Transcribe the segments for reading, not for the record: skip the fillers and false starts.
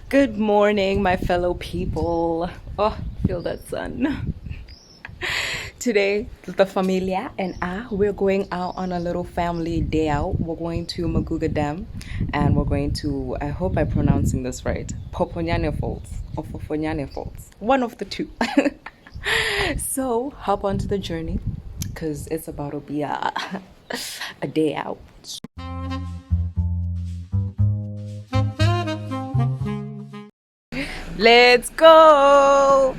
Good morning, my fellow people. Oh, feel that sun. Today, the familia and we're going out on a little family day out. We're going to Maguga Dam and we're going to, I hope I'm pronouncing this right, Phophonyane Falls or Phophonyane Falls. One of the two. So, hop onto the journey because it's about to be a day out. Let's go!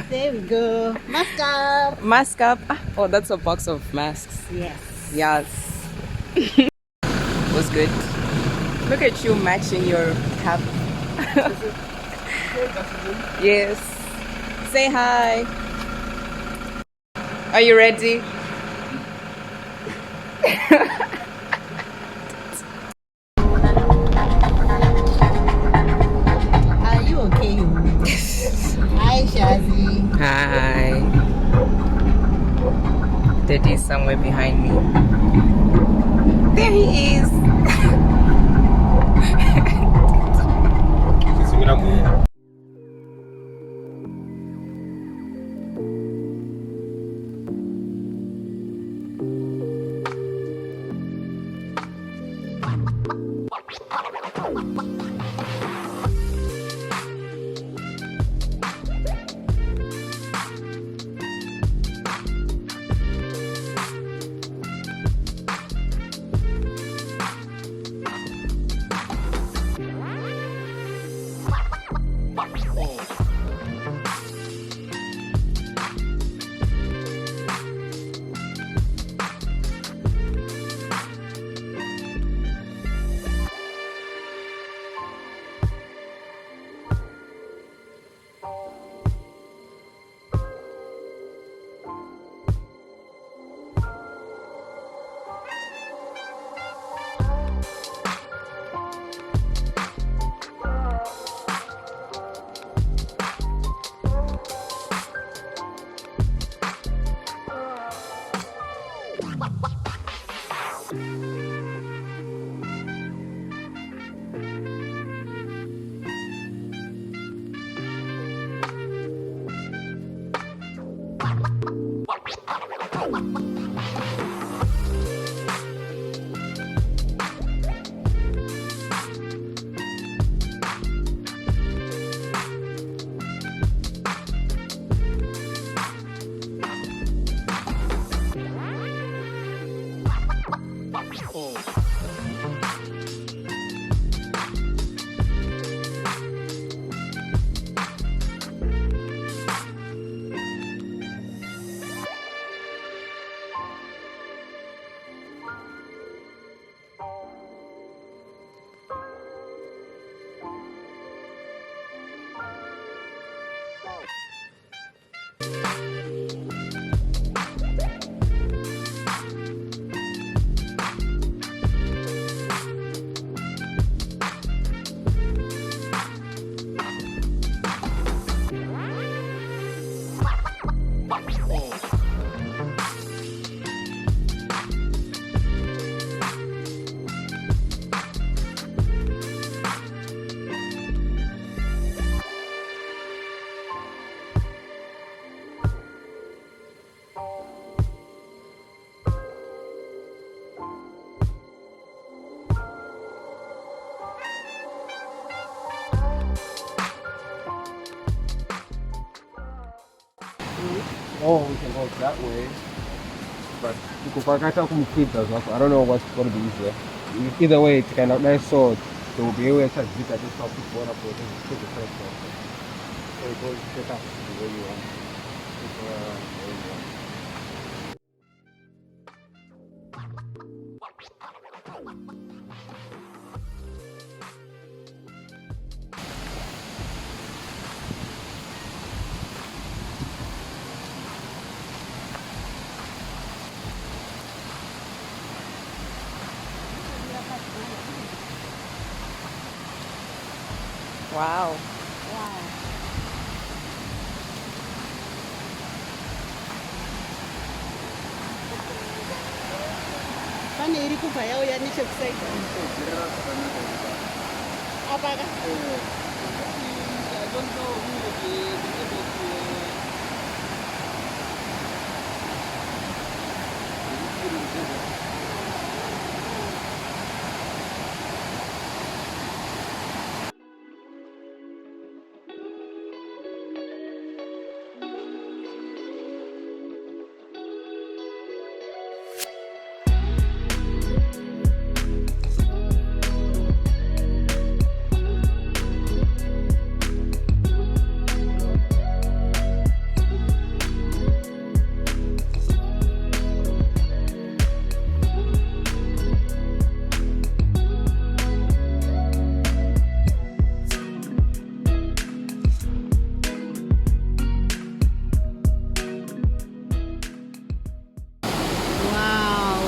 There we go. Mask up. Mask up. Oh, that's a box of masks. Yes. Yes. Was good. Look at you matching your cap. Yes. Say hi. Are you ready? Are you okay? Hi, Shazi. Hi. Daddy's somewhere behind me. There he is. Oh, we can go that way. But you could find out from feet as well. I don't know what's going to be easier. Either way, it's kind of nice. So there will be a way to visit this stuff before I put it to the first one. So it goes straight up to where you want. Where you want. Wow. Wow. Pane iri kubva yauya nechekusaidha. Apakah I don't know who will be able to. wow.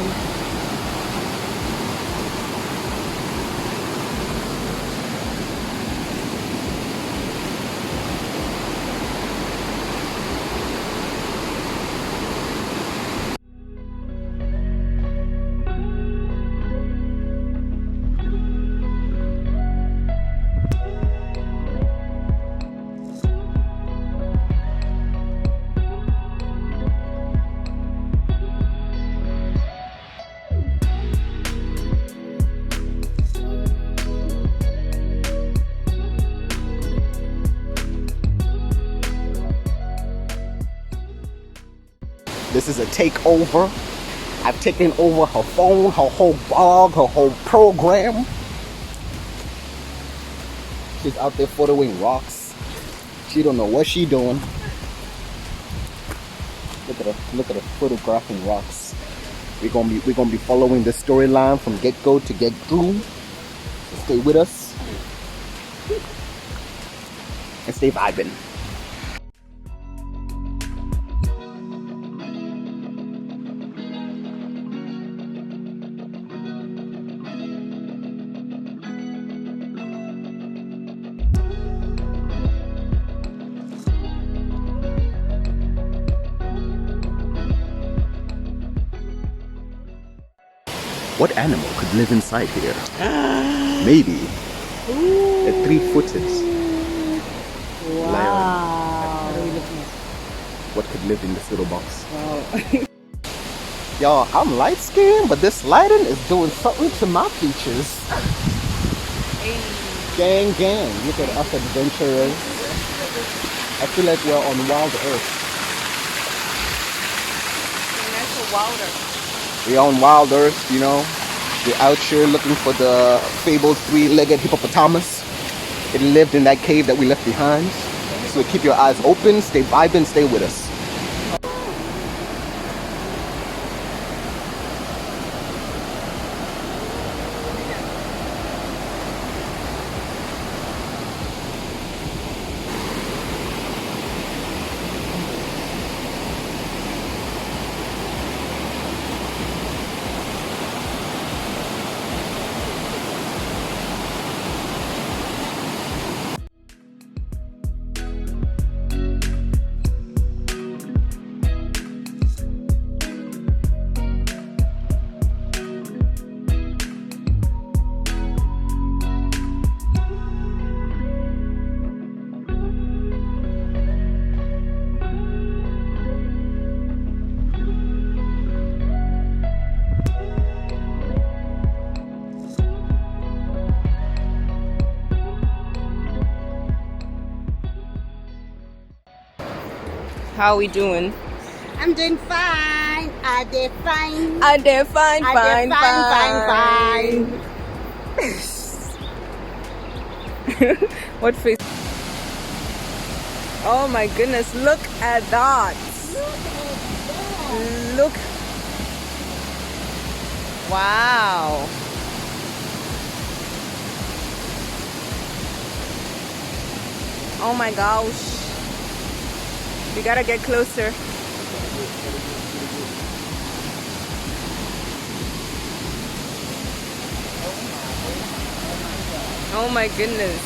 This is a takeover. I've taken over her phone, her whole blog, her whole program. She's out there photoing rocks. She don't know what she doing. Look at her photographing rocks. We're gonna be following the storyline from get-go to get through. So stay with us and stay vibing. What animal could live inside here? Maybe a 3-footed lion. Wow. What could live in this little box? Wow. Y'all, I'm light skinned, but this lighting is doing something to my features. Gang, look at us adventurers. I feel like we're on wild earth. We're on wild earth, you know. We're out here looking for the fabled 3-legged hippopotamus. It lived in that cave that we left behind. So keep your eyes open, stay vibing, stay with us. How are we doing? I'm doing fine. I did fine. I did fine, I did fine. What face? Oh my goodness, look at that. Look. Wow. Oh my gosh. We gotta get closer. Oh my goodness.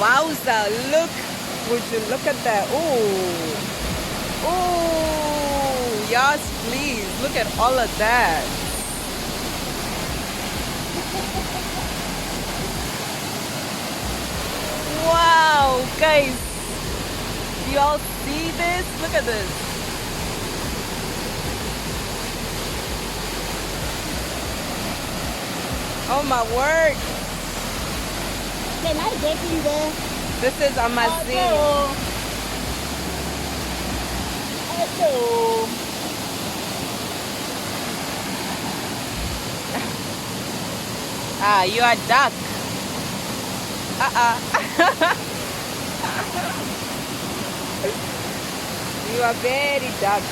Wowza, look. Would you look at that? Oh. Oh. Yes, please. Look at all of that. Wow, guys. Do y'all see this? Look at this. Oh my word. Can I get in there? This is amazing. Hello. Ah, you are duck. You are very duck.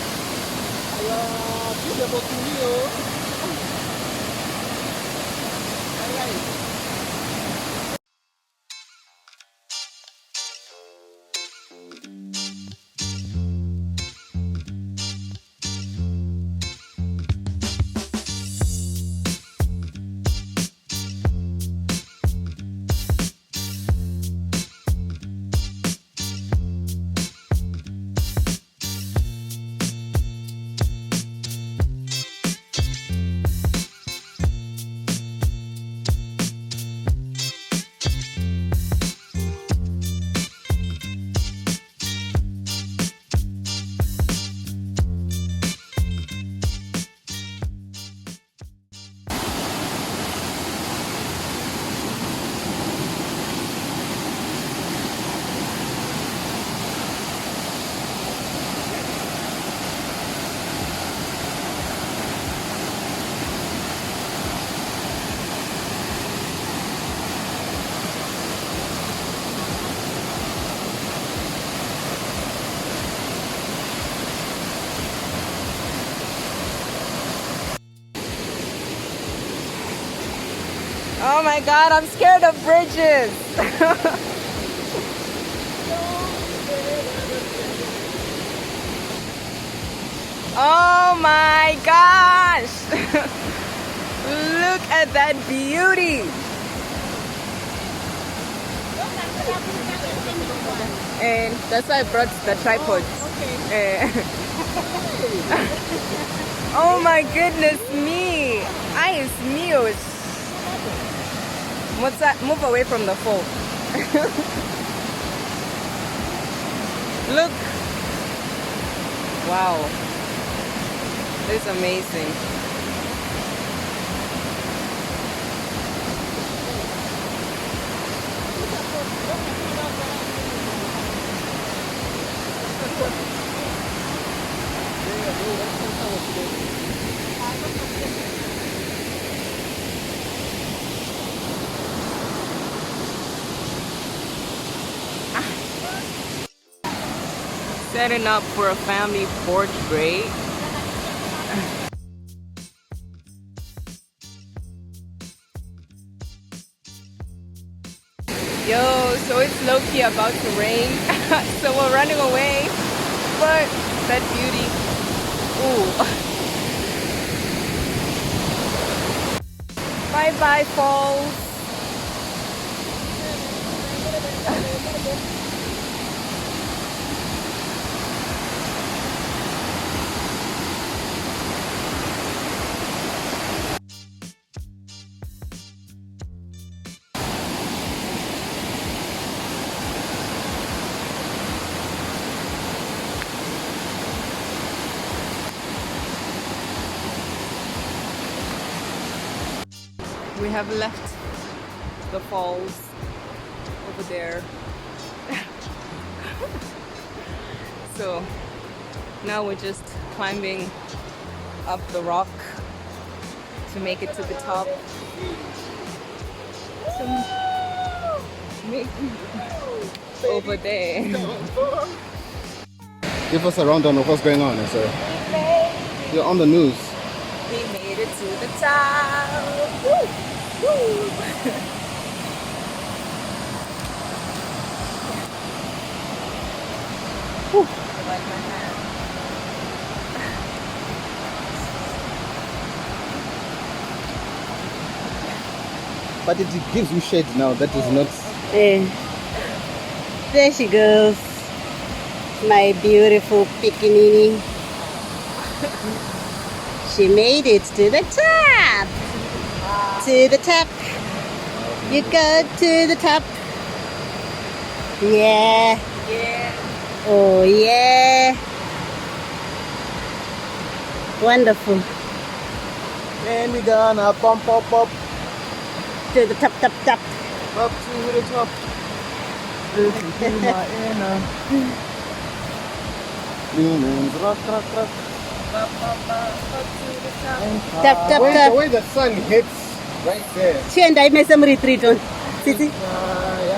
Oh my god, I'm scared of bridges. Oh my gosh. Look at that beauty. And that's why I brought the tripod. Oh my goodness me. Ay, míos. Move away from the phone. Look. Wow. This is amazing. Setting up for a family portrait. Yo, so it's low-key about to rain. So we're running away. But that beauty. Ooh. Bye-bye, falls. We have left the falls over there. So now we're just climbing up the rock to make it to the top. To make it over there. Give us a rundown of what's going on, sir. You're on the news. We made it to the top. Woo! Woo! I like my hat. But it gives you shade now. That is not. There she goes. My beautiful pickaninny. She made it to the top. To the top. You go to the top. Yeah. Yeah. Oh, yeah. Wonderful. And we gonna pump up To the top, top, top. up to the top. Listen to my inner. Demons, rock, rock, rock. Tap, tap, When tap. the way the sun hits right there. She I made some retreat on. Sisi.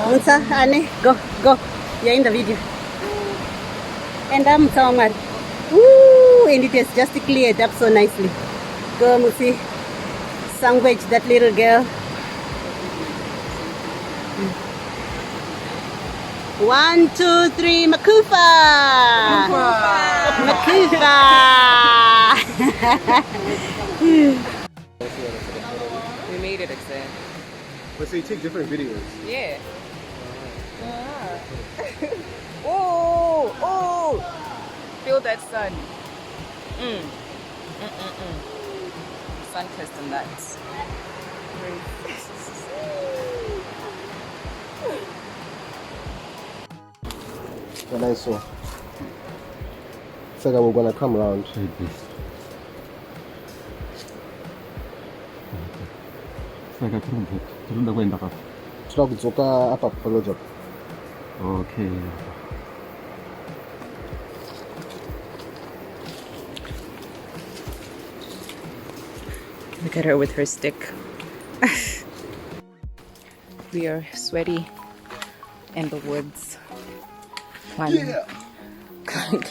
Musa, Anne, go, go. You're in the video. And I'm Tawamari. Ooh, and it has just cleared up so nicely. Go, Musi. Sandwich that little girl. 1, 2, 3, Makufa! Makufa! We made it, exam. But so you take different videos. Yeah. Oh, oh! Feel that sun. Sun kissed and that. And I saw. It's like we're gonna come around. saka turunda kwenda kapi? Tuna kudzoka hapa pamoja. Okay. Look at her with her stick. We are sweaty in the woods.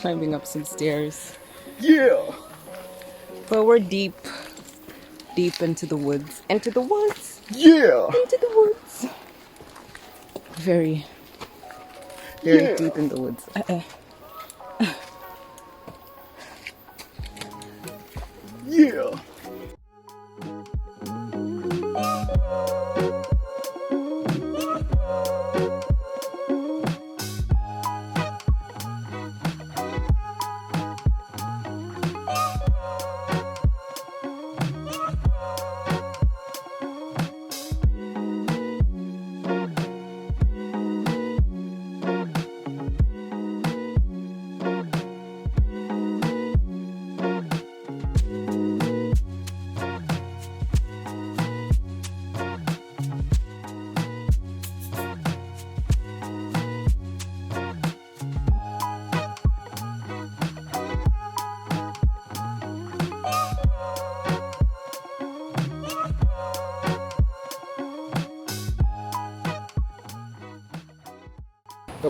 Climbing up some stairs. Yeah. But we're deep into the woods. Into the woods. Yeah. Into the woods. Very deep in the woods. Yeah.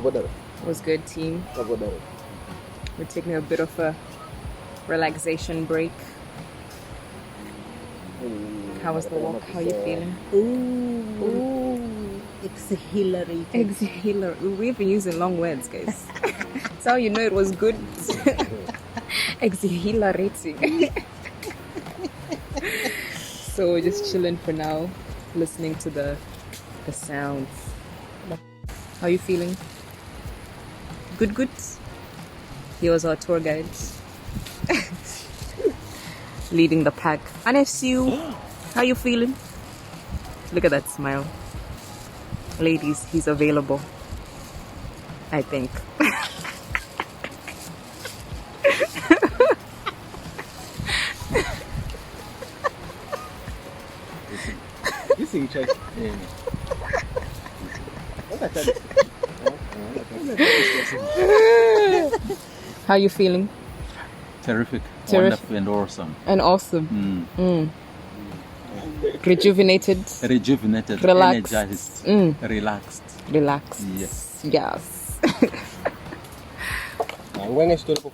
It was good, team. We're taking a bit of a relaxation break. How was the walk? How are you feeling? Ooh. Exhilarating. Exhilarating. We've been using long words, guys. That's how you know it was good. Exhilarating. So we're just chilling for now, listening to the sounds. How are you feeling? Good? He was our tour guide. Leading the pack. Anesu, how you feeling? Look at that smile. Ladies, he's available. I think. You see each other. How you feeling? Terrific. Terrific. Wonderful and awesome. And awesome. Rejuvenated. Rejuvenated, Relaxed. energized, relaxed. Relaxed. Yes. I'm going to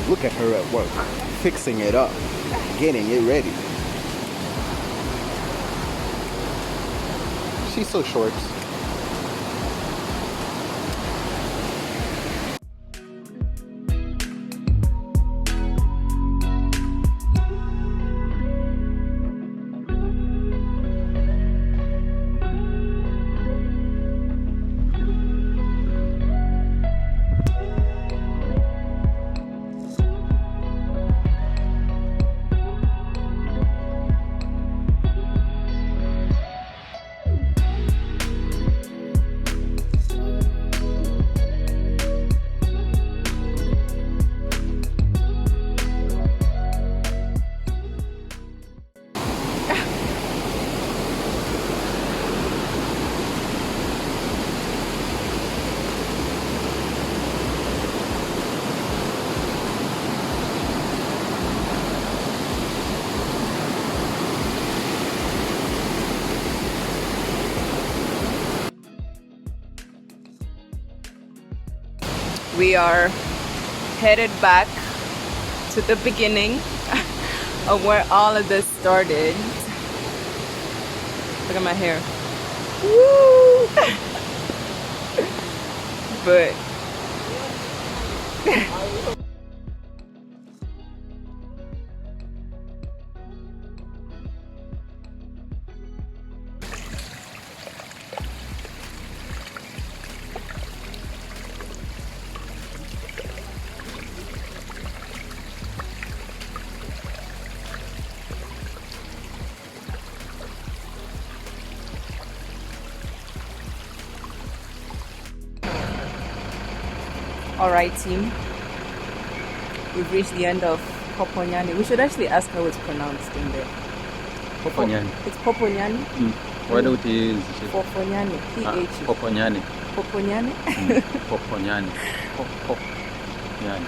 Look at her at work, fixing it up, getting it ready. She's so short. We are headed back to the beginning of where all of this started. Look at my hair. Woo! But alright, team. We've reached the end of Phophonyane. We should actually ask how it's pronounced in there. Phophonyane. It's Phophonyane. Why don't you Phophonyane. P-H. Phophonyane. Phophonyane. Phophonyane. Phophonyane.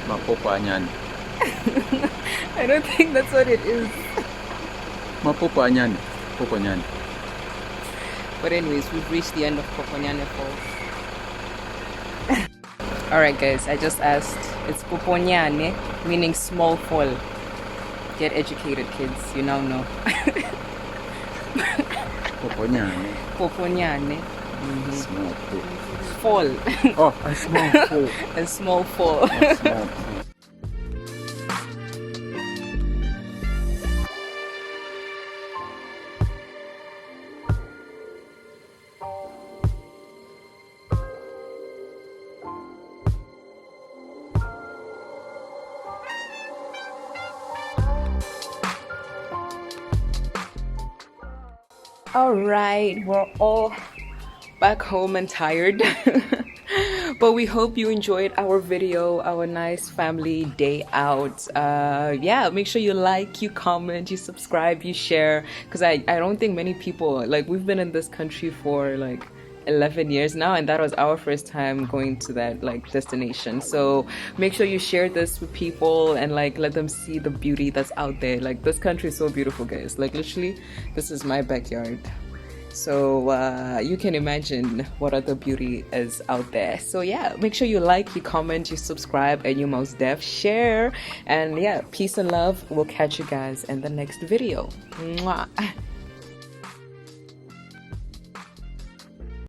Maphophanyane. I don't think that's what it is. Maphophanyane. Phophonyane. But anyways, we've reached the end of Phophonyane Falls. Alright guys, I just asked. It's Phophonyane, meaning small fall. Get educated, kids. You now know. Phophonyane. Phophonyane. Small fall. Fall. Oh, a small fall. A small fall. A small fall. All right, we're all back home and tired. But we hope you enjoyed our video, our nice family day out. Yeah, make sure you like, you comment, you subscribe, you share, because I don't think many people, like, we've been in this country for like 11 years now, and that was our first time going to that like destination. So make sure you share this with people and like let them see the beauty that's out there. Like, this country is so beautiful, guys. Like, literally, this is my backyard. So you can imagine what other beauty is out there. So yeah, make sure you like, you comment, you subscribe, and you most def share. And yeah, peace and love. We'll catch you guys in the next video. Mwah.